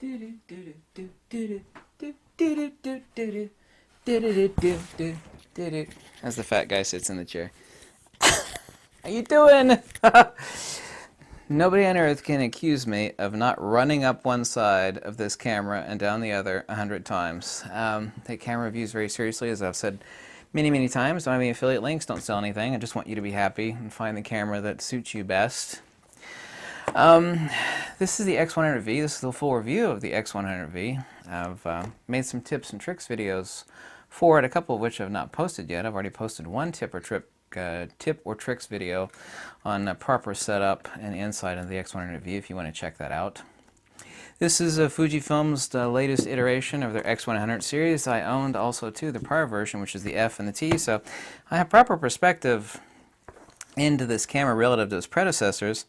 As the fat guy sits in the chair. How you doing? Nobody on earth can accuse me of not running up one side of this camera and down the other 100 times. Take camera reviews very seriously, as I've said many times. Don't have any affiliate links, don't sell anything. I just want you to be happy and find the camera that suits you best. This is the X100V. This is the full review of the X100V. I've made some tips and tricks videos for it, a couple of which I've not posted yet. I've already posted one tip or tricks video on proper setup and inside of the X100V if you want to check that out. This is Fujifilm's latest iteration of their X100 series. I owned also too the prior version, which is the F and the T, so I have proper perspective into this camera relative to its predecessors.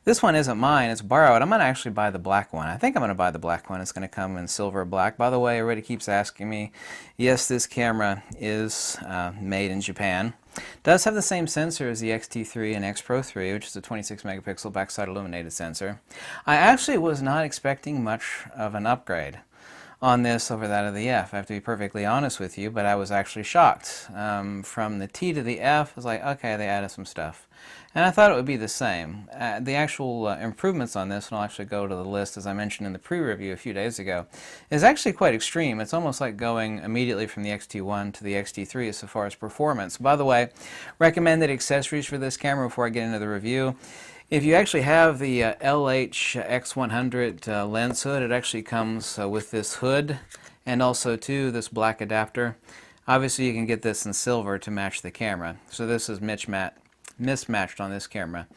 This one isn't mine, it's borrowed. I'm going to actually buy the black one. I think I'm going to buy the black one. It's going to come in silver or black. By the way, everybody keeps asking me, yes, this camera is made in Japan. Does have the same sensor as the X-T3 and X Pro 3, which is a 26 megapixel backside illuminated sensor. I actually was not expecting much of an upgrade on this over that of the F. I have to be perfectly honest with you, but I was actually shocked. From the T to the F, I was like, okay, they added some stuff. And I thought it would be the same. The actual improvements on this, and I'll actually go to the list as I mentioned in the pre-review a few days ago, is actually quite extreme. It's almost like going immediately from the X-T1 to the X-T3 as far as performance. By the way, recommended accessories for this camera before I get into the review. If you actually have the LH X100 lens hood, it actually comes with this hood and also too this black adapter. Obviously you can get this in silver to match the camera. So this is mismatched on this camera.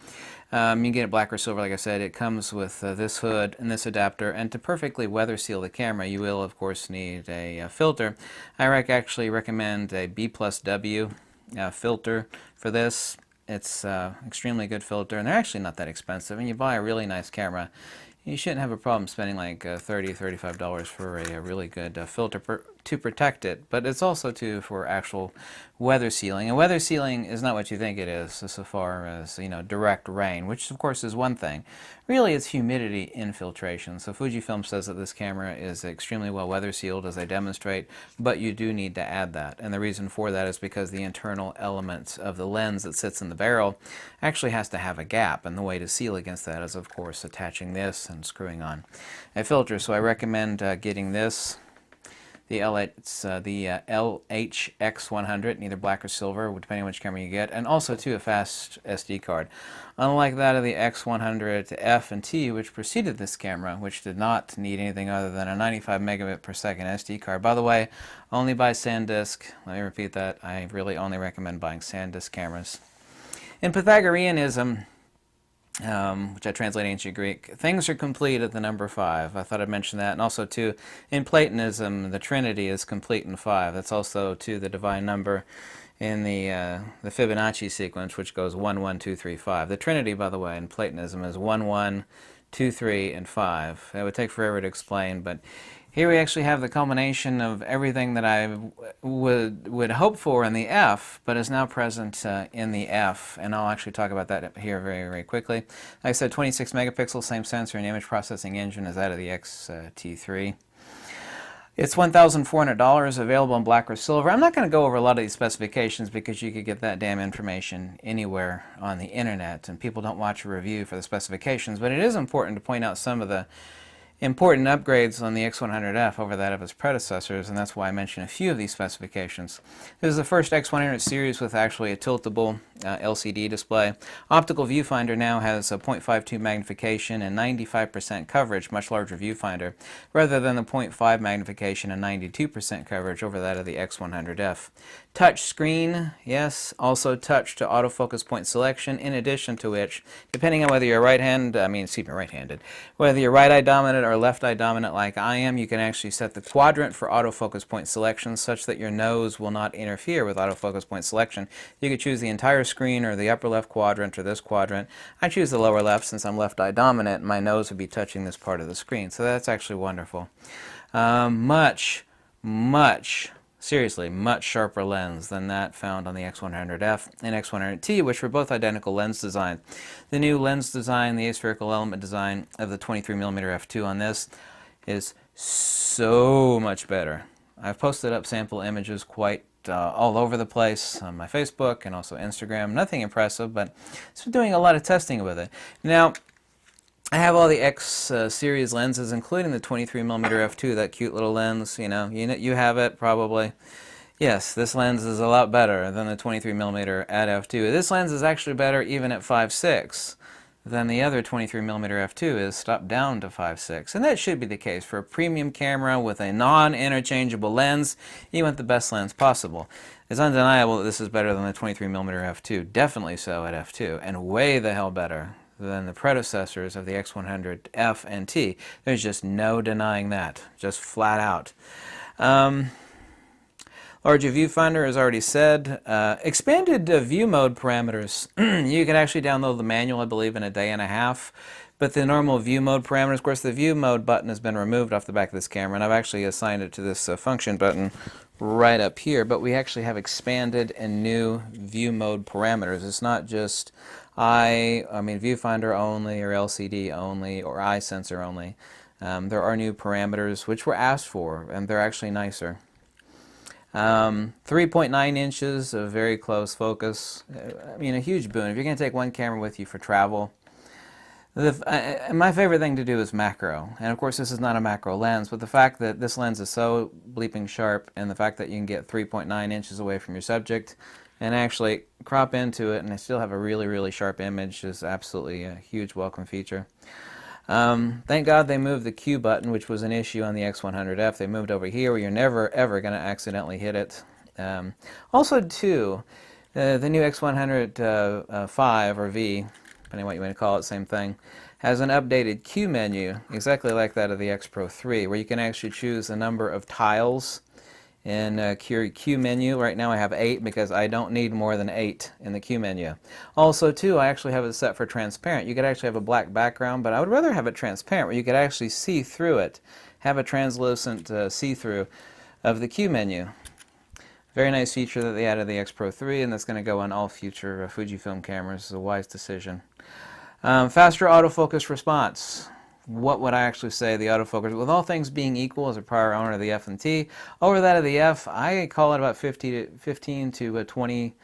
You can get it black or silver, like I said. It comes with this hood and this adapter, and to perfectly weather seal the camera you will of course need a filter. I actually recommend a B+W filter for this. It's extremely good filter, and they're actually not that expensive. And you buy a really nice camera, you shouldn't have a problem spending like $30, $35 for a really good filter to protect it. But it's also too for actual weather sealing. And weather sealing is not what you think it is, so far as direct rain, which of course is one thing. Really, it's humidity infiltration. So Fujifilm says that this camera is extremely well weather sealed, as they demonstrate, but you do need to add that. And the reason for that is because the internal elements of the lens that sits in the barrel actually has to have a gap, and the way to seal against that is of course attaching this and screwing on a filter. So I recommend getting this. The LH X100, in either black or silver, depending on which camera you get, and also too a fast SD card. Unlike that of the X100 F and T, which preceded this camera, which did not need anything other than a 95 megabit per second SD card. By the way, only buy SanDisk. Let me repeat that. I really only recommend buying SanDisk cameras. In Pythagoreanism, which I translate ancient Greek, things are complete at the number 5. I thought I'd mention that. And also, too, in Platonism, the Trinity is complete in 5. That's also, too, the divine number in the Fibonacci sequence, which goes 1, 1, 2, 3, 5. The Trinity, by the way, in Platonism is 1, 1, 2, 3, and 5. It would take forever to explain, but here we actually have the culmination of everything that I would hope for in the F, but is now present in the F, and I'll actually talk about that here very quickly. Like I said, 26 megapixels, same sensor and image processing engine as that of the X-T3. It's $1,400, available in black or silver. I'm not going to go over a lot of these specifications because you could get that damn information anywhere on the internet, and people don't watch a review for the specifications, but it is important to point out some of the important upgrades on the X100F over that of its predecessors, and that's why I mention a few of these specifications. This is the first X100 series with actually a tiltable LCD display. Optical viewfinder now has a 0.52 magnification and 95% coverage, much larger viewfinder, rather than the 0.5 magnification and 92% coverage over that of the X100F. Touch screen, yes, also touch to autofocus point selection, in addition to which, depending on whether you're right-handed, whether you're right-eye dominant or left-eye dominant like I am, you can actually set the quadrant for autofocus point selection such that your nose will not interfere with autofocus point selection. You could choose the entire screen or the upper left quadrant or this quadrant. I choose the lower left since I'm left-eye dominant, and my nose would be touching this part of the screen, so that's actually wonderful. Seriously, much sharper lens than that found on the X100F and X100T, which were both identical lens design. The new lens design, the aspherical element design of the 23mm f2 on this, is so much better. I've posted up sample images quite all over the place on my Facebook and also Instagram. Nothing impressive, but it's been doing a lot of testing with it. Now, I have all the X series lenses, including the 23mm f2, that cute little lens. You have it probably. Yes, this lens is a lot better than the 23mm at f2. This lens is actually better even at 5.6 than the other 23mm f2 is, stopped down to 5.6. And that should be the case. For a premium camera with a non-interchangeable lens, you want the best lens possible. It's undeniable that this is better than the 23mm f2, definitely so at f2, and way the hell better than the predecessors of the X100F and T. There's just no denying that, just flat out. Larger viewfinder, as already said. Expanded view mode parameters. You can actually download the manual, I believe, in a day and a half. But the normal view mode parameters, of course, the view mode button has been removed off the back of this camera, and I've actually assigned it to this function button right up here. But we actually have expanded and new view mode parameters. It's not just viewfinder only, or LCD only, or eye sensor only. There are new parameters which were asked for, and they're actually nicer. 3.9 inches of very close focus. A huge boon. If you're going to take one camera with you for travel. My favorite thing to do is macro. And of course this is not a macro lens, but the fact that this lens is so bleeping sharp, and the fact that you can get 3.9 inches away from your subject and actually crop into it and still have a really, really sharp image is absolutely a huge welcome feature. Thank God they moved the Q button, which was an issue on the X100F. They moved over here where you're never, ever going to accidentally hit it. Also, too, the new X100 or V, depending on what you want to call it, same thing, has an updated Q menu, exactly like that of the X Pro 3, where you can actually choose the number of tiles in Q menu. Right now I have 8 because I don't need more than 8 in the Q menu. Also, too, I actually have it set for transparent. You could actually have a black background, but I would rather have it transparent where you could actually see through it, have a translucent see-through of the Q menu. Very nice feature that they added to the X Pro 3, and that's going to go on all future Fujifilm cameras. It's a wise decision. Faster autofocus response. What would I actually say the autofocus, with all things being equal as a prior owner of the F and T, over that of the F, I call it about 15 to 20,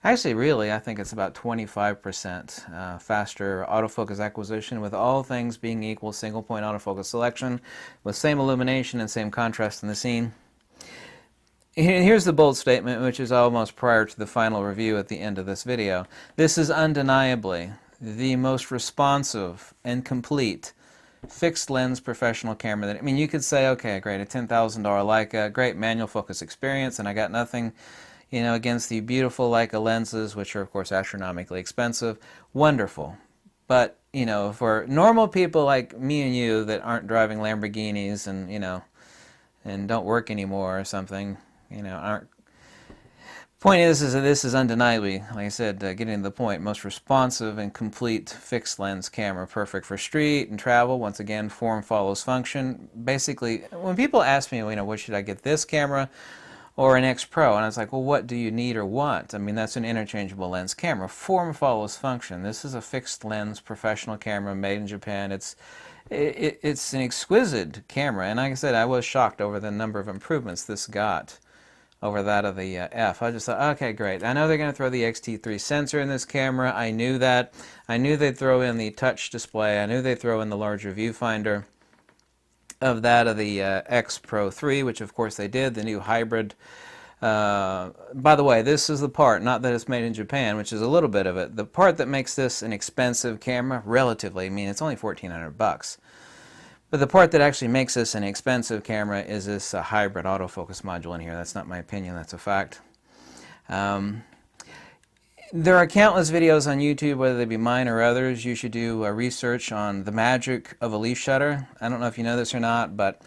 actually really I think it's about 25% faster autofocus acquisition, with all things being equal, single point autofocus selection, with same illumination and same contrast in the scene. Here's the bold statement, which is almost prior to the final review at the end of this video. This is undeniably the most responsive and complete fixed lens professional camera that, you could say, okay, great, a $10,000 Leica, great manual focus experience, and I got nothing, against the beautiful Leica lenses, which are of course astronomically expensive. Wonderful. But, for normal people like me and you that aren't driving Lamborghinis and, and don't work anymore or something, aren't. Point is that this is undeniably, like I said, getting to the point, most responsive and complete fixed lens camera, perfect for street and travel. Once again, form follows function. Basically, when people ask me, what should I get, this camera or an X Pro? And I was like, well, what do you need or want? That's an interchangeable lens camera. Form follows function. This is a fixed lens professional camera made in Japan. It's an exquisite camera, and like I said, I was shocked over the number of improvements this got over that of the F. I just thought, okay, great. I know they're going to throw the X-T3 sensor in this camera. I knew that. I knew they'd throw in the touch display. I knew they'd throw in the larger viewfinder of that of the X Pro 3, which of course they did, the new hybrid. By the way, this is the part, not that it's made in Japan, which is a little bit of it. The part that makes this an expensive camera, relatively, it's only $1,400. But the part that actually makes this an expensive camera is this hybrid autofocus module in here. That's not my opinion, that's a fact. There are countless videos on YouTube, whether they be mine or others. You should do research on the magic of a leaf shutter. I don't know if you know this or not, but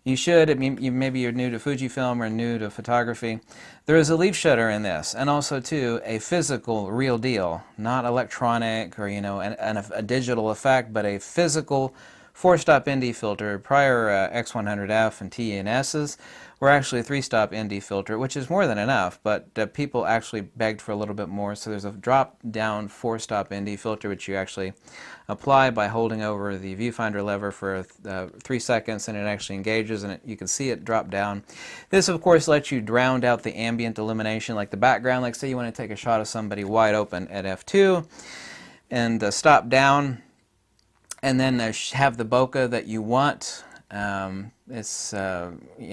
you should. Maybe you're new to Fujifilm or new to photography. There is a leaf shutter in this, and also, too, a physical, real deal, not electronic or, a digital effect, but a physical 4-stop ND filter. Prior X100F and T and S's were actually a 3-stop ND filter, which is more than enough, but people actually begged for a little bit more, so there's a drop-down 4-stop ND filter which you actually apply by holding over the viewfinder lever for 3 seconds, and it actually engages, and you can see it drop down. This, of course, lets you drown out the ambient illumination, like the background. Like, say you want to take a shot of somebody wide open at f2, and stop down, and then have the bokeh that you want. It's you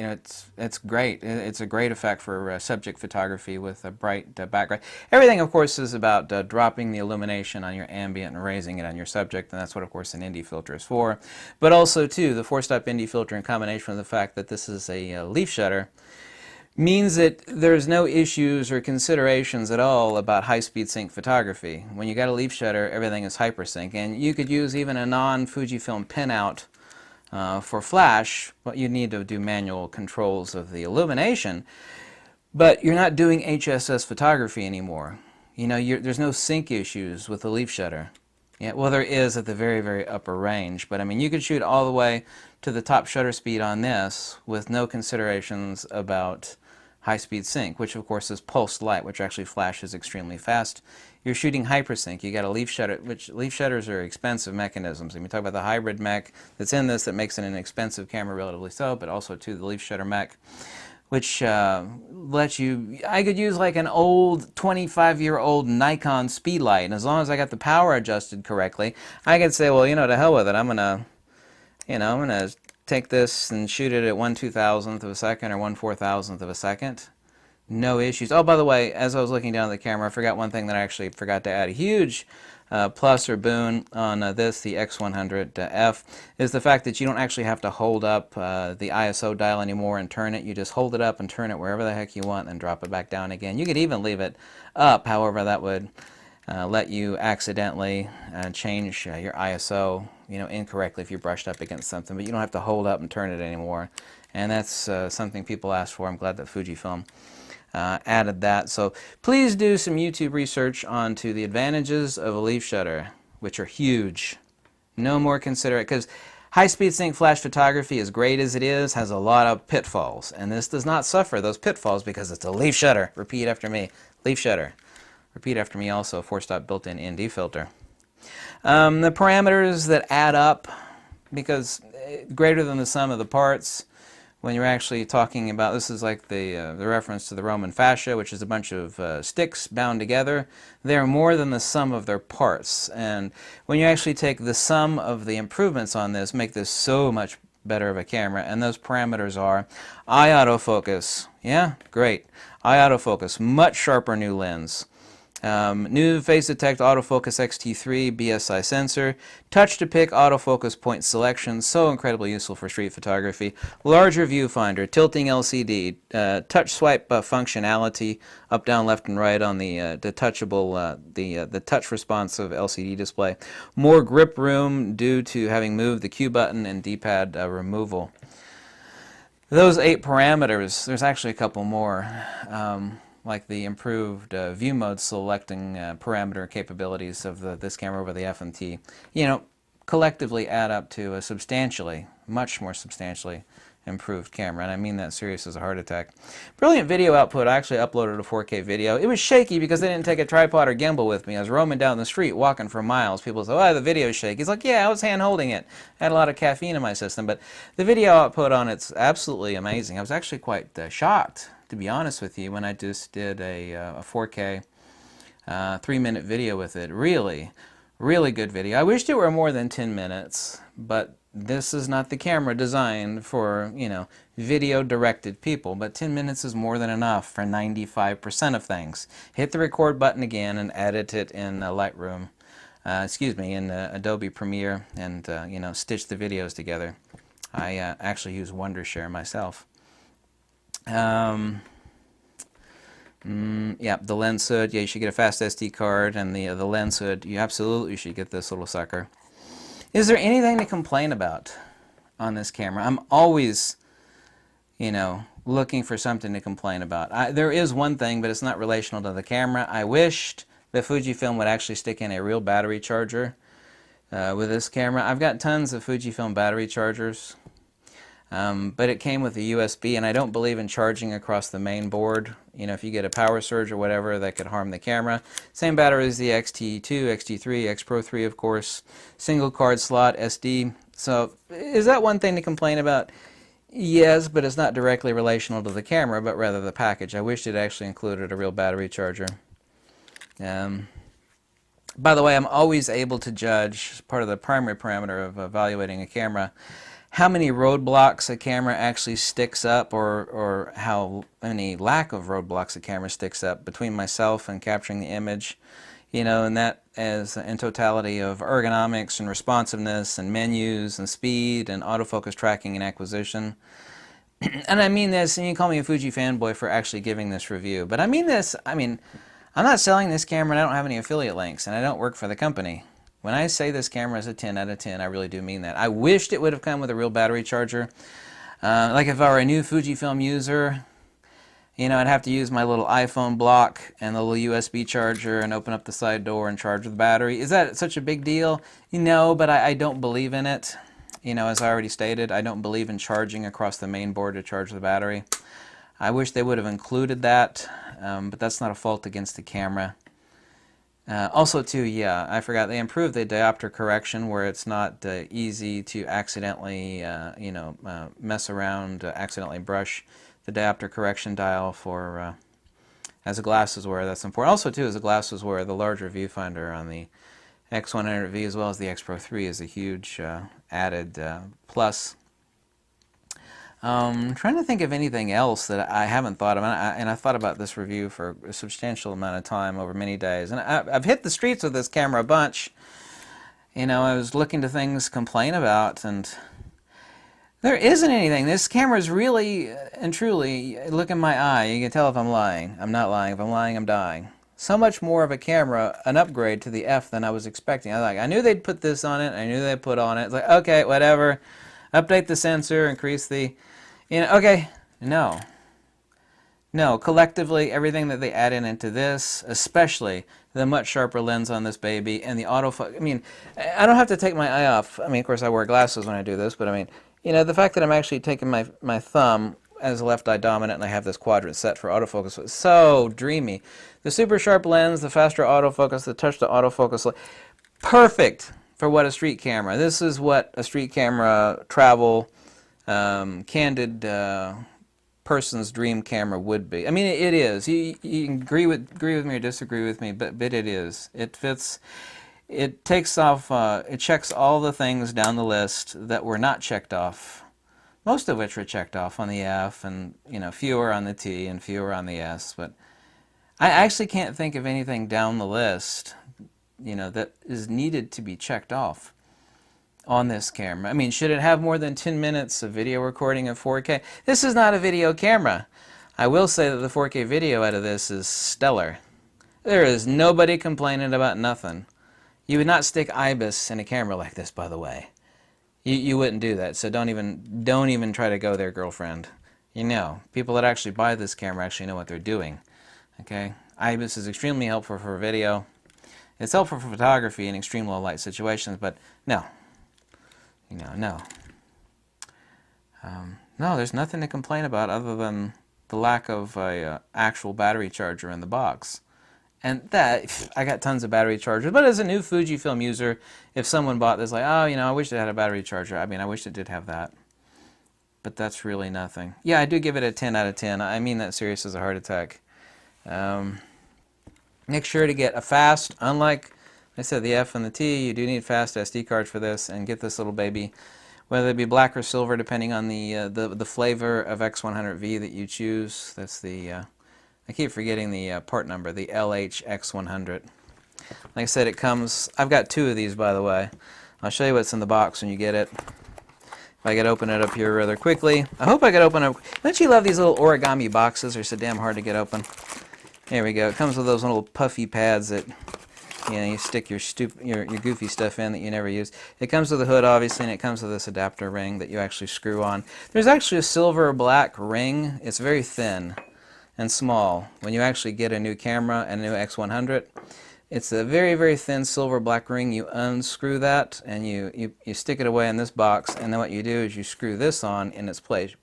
know, it's great. It's a great effect for subject photography with a bright background. Everything, of course, is about dropping the illumination on your ambient and raising it on your subject, and that's what, of course, an ND filter is for. But also, too, the 4-stop ND filter, in combination with the fact that this is a leaf shutter, means that there's no issues or considerations at all about high-speed sync photography. When you got a leaf shutter, everything is hypersync, and you could use even a non-Fujifilm pinout for flash, but you need to do manual controls of the illumination. But you're not doing HSS photography anymore. You know, there's no sync issues with the leaf shutter. Yeah, well, there is at the very, very upper range, but I mean, you could shoot all the way to the top shutter speed on this with no considerations about high-speed sync, which of course is pulsed light, which actually flashes extremely fast. You're shooting hypersync. You got a leaf shutter, which leaf shutters are expensive mechanisms. And we talk about the hybrid mech that's in this that makes it an expensive camera, relatively so, but also to the leaf shutter mech, which lets you, I could use like an old 25-year-old Nikon speedlight, and as long as I got the power adjusted correctly, I could say, well, you know, to hell with it. I'm gonna take this and shoot it at 1/2000th of a second or 1/4000th of a second. No issues. Oh, by the way, as I was looking down at the camera, I forgot one thing that I actually forgot to add. A huge plus or boon on this, the X100F, is the fact that you don't actually have to hold up the ISO dial anymore and turn it. You just hold it up and turn it wherever the heck you want and drop it back down again. You could even leave it up, however, that would let you accidentally change your ISO, you know, incorrectly if you brushed up against something, but you don't have to hold up and turn it anymore. And that's something people asked for. I'm glad that Fujifilm added that. So please do some YouTube research onto the advantages of a leaf shutter, which are huge. No more considerate, because high-speed sync flash photography, as great as it is, has a lot of pitfalls, and this does not suffer those pitfalls because it's a leaf shutter. Repeat after me. Leaf shutter. Repeat after me also, 4-stop built-in ND filter. The parameters that add up, because greater than the sum of the parts, when you're actually talking about, this is like the reference to the Roman fascia, which is a bunch of sticks bound together. They're more than the sum of their parts. And when you actually take the sum of the improvements on this, make this so much better of a camera. And those parameters are eye autofocus. Yeah, great. Eye autofocus, much sharper new lens. New Phase Detect Autofocus XT3 BSI sensor, touch to pick autofocus point selection, so incredibly useful for street photography. Larger viewfinder, tilting LCD, touch swipe functionality, up, down, left, and right on the touchable, the touch responsive LCD display. More grip room due to having moved the Q button and D-pad removal. Those 8 parameters, there's actually a couple more. Like the improved view mode selecting parameter capabilities of this camera over the FMT, you know, collectively add up to a substantially, much more substantially improved camera, and I mean that serious as a heart attack. Brilliant video output. I actually uploaded a 4K video. It was shaky because I didn't take a tripod or gimbal with me. I was roaming down the street, walking for miles. People say, oh, the video's shaky. He's like, yeah, I was hand holding it. I had a lot of caffeine in my system, but the video output on it's absolutely amazing. I was actually quite shocked, to be honest with you, when I just did a 4K 3-minute video with it. Really, really good video. I wished it were more than 10 minutes, but this is not the camera designed for, you know, video-directed people, but 10 minutes is more than enough for 95% of things. Hit the record button again and edit it in Lightroom, in Adobe Premiere, and, you know, stitch the videos together. I actually use Wondershare myself. Yeah, the lens hood, yeah, you should get a fast SD card, and the lens hood, you absolutely should get this little sucker. Is there anything to complain about on this camera? I'm always, you know, looking for something to complain about. There is one thing, but it's not relational to the camera. I wished that Fujifilm would actually stick in a real battery charger. with this camera. I've got tons of Fujifilm battery chargers, but it came with a USB, and I don't believe in charging across the main board. You know, if you get a power surge or whatever, that could harm the camera. Same battery as the XT2, XT3, X Pro 3, of course. Single card slot, SD. So, is that one thing to complain about? Yes, but it's not directly relational to the camera, but rather the package. I wish it actually included a real battery charger. By the way, I'm always able to judge, part of the primary parameter of evaluating a camera, how many roadblocks a camera actually sticks up, or how many lack of roadblocks a camera sticks up between myself and capturing the image. You know, and that as in totality of ergonomics and responsiveness and menus and speed and autofocus tracking and acquisition. And I mean this, and you call me a Fuji fanboy for actually giving this review, but I mean this, I'm not selling this camera and I don't have any affiliate links, and I don't work for the company. When I say this camera is a 10 out of 10, I really do mean that. I wished it would have come with a real battery charger. Like if I were a new Fujifilm user, you know, I'd have to use my little iPhone block and the little USB charger and open up the side door and charge the battery. Is that such a big deal? No, but I don't believe in it. You know, as I already stated, I don't believe in charging across the main board to charge the battery. I wish they would have included that, but that's not a fault against the camera. Also, too, yeah, I forgot, they improved the diopter correction where it's not easy to accidentally, mess around, accidentally brush the diopter correction dial for, as a glasses wearer, that's important. Also, too, as a glasses wearer, the larger viewfinder on the X100V as well as the X Pro 3 is a huge added plus. Trying to think of anything else that I haven't thought of, and I thought about this review for a substantial amount of time over many days, and I've hit the streets with this camera a bunch. You know, I was looking to things to complain about, and there isn't anything. This camera is really and truly, look in my eye, you can tell if I'm lying. I'm not lying. If I'm lying, I'm dying. So much more of a camera, an upgrade to the F than I was expecting. I knew they'd put this on it. I knew they'd put on it. It's like, okay, whatever. Update the sensor, increase the, okay. No. No, collectively, everything that they add into this, especially the much sharper lens on this baby and the autofocus. I don't have to take my eye off. Of course, I wear glasses when I do this, but the fact that I'm actually taking my thumb as left eye dominant and I have this quadrant set for autofocus was so dreamy. The super sharp lens, the faster autofocus, the touch to autofocus, perfect for what a street camera. This is what a street camera travel, candid person's dream camera would be. It is. You can agree with me or disagree with me, but it is. It fits. It takes off. It checks all the things down the list that were not checked off. Most of which were checked off on the F, and fewer on the T and fewer on the S. But I actually can't think of anything down the list, that is needed to be checked off on this camera. Should it have more than 10 minutes of video recording of 4K? This is not a video camera. I will say that the 4K video out of this is stellar. There is nobody complaining about nothing. You would not stick IBIS in a camera like this, by the way. You wouldn't do that, so don't even try to go there, girlfriend. People that actually buy this camera actually know what they're doing. Okay? IBIS is extremely helpful for video. It's helpful for photography in extreme low light situations, but no. No. No, there's nothing to complain about other than the lack of a actual battery charger in the box. And that, I got tons of battery chargers, but as a new Fujifilm user, if someone bought this, I wish it had a battery charger. I wish it did have that. But that's really nothing. Yeah, I do give it a 10 out of 10. I mean that serious as a heart attack. Make sure to get a fast, unlike I said the F and the T, you do need fast SD cards for this, and get this little baby, whether it be black or silver, depending on the flavor of X100V that you choose. That's the, I keep forgetting the part number, the LHX100. Like I said, it comes, I've got two of these, by the way. I'll show you what's in the box when you get it. If I could open it up here rather quickly. I hope I could open up. Don't you love these little origami boxes? They're so damn hard to get open. There we go. It comes with those little puffy pads that you stick your goofy stuff in that you never use. It comes with a hood, obviously, and it comes with this adapter ring that you actually screw on. There's actually a silver or black ring. It's very thin and small. When you actually get a new camera and a new X100, It's a very, very thin silver black ring. You unscrew that and you stick it away in this box, and then what you do is you screw this on in its place.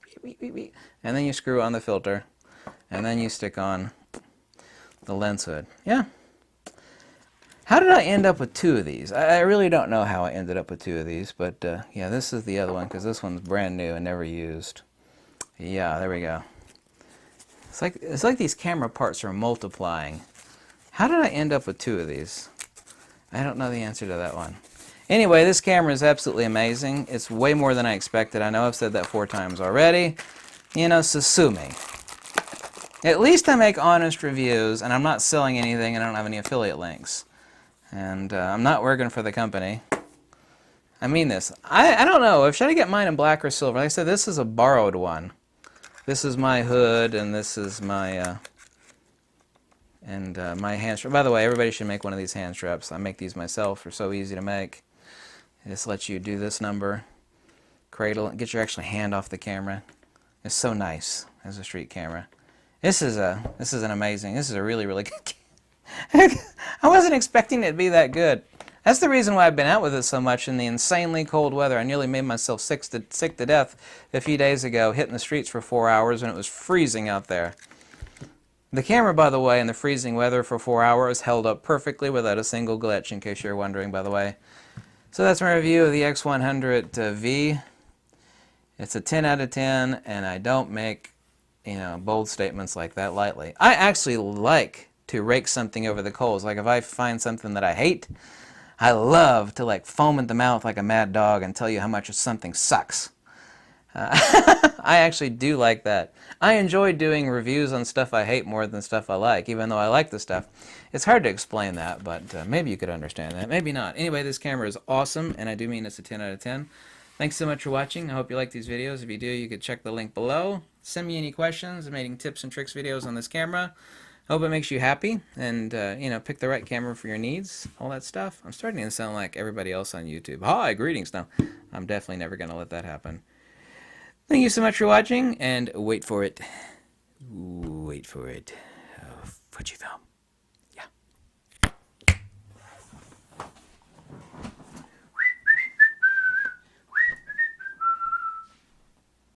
And then you screw on the filter, and then you stick on the lens hood. Yeah. How did I end up with two of these? I really don't know how I ended up with two of these, but yeah, this is the other one because this one's brand new and never used. Yeah, there we go. It's like these camera parts are multiplying. How did I end up with two of these? I don't know the answer to that one. Anyway, this camera is absolutely amazing. It's way more than I expected. I know I've said that 4 times already. You know, so sue me. At least I make honest reviews, and I'm not selling anything, and I don't have any affiliate links. And I'm not working for the company. I mean this. I don't know. Should I get mine in black or silver? Like I said, this is a borrowed one. This is my hood, and this is my my hand strap. By the way, everybody should make one of these hand straps. I make these myself. They're so easy to make. It just lets you do this number, cradle, and get your actual hand off the camera. It's so nice as a street camera. This is an amazing. This is a really, really good camera. I wasn't expecting it to be that good. That's the reason why I've been out with it so much in the insanely cold weather. I nearly made myself sick to death a few days ago, hitting the streets for 4 hours when it was freezing out there. The camera, by the way, in the freezing weather for 4 hours held up perfectly without a single glitch, in case you're wondering, by the way. So that's my review of the X100V. It's a 10 out of 10, and I don't make, bold statements like that lightly. I actually like to rake something over the coals. Like if I find something that I hate, I love to like foam at the mouth like a mad dog and tell you how much something sucks. I actually do like that. I enjoy doing reviews on stuff I hate more than stuff I like, even though I like the stuff. It's hard to explain that, but maybe you could understand that. Maybe not. Anyway, this camera is awesome, and I do mean it's a 10 out of 10. Thanks so much for watching. I hope you like these videos. If you do, you could check the link below. Send me any questions. I'm making tips and tricks videos on this camera. Hope it makes you happy, and pick the right camera for your needs, all that stuff. I'm starting to sound like everybody else on YouTube. Hi, greetings. No, I'm definitely never going to let that happen. Thank you so much for watching, and wait for it. Wait for it. Fujifilm.